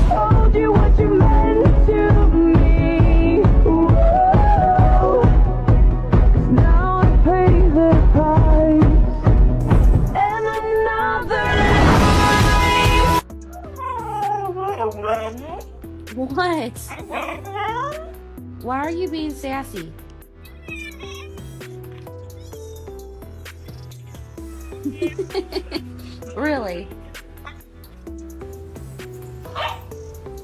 Told you what you meant to me. Whoa. 'Cause now I pay the price. And another life. What? Why are you being sassy? Really?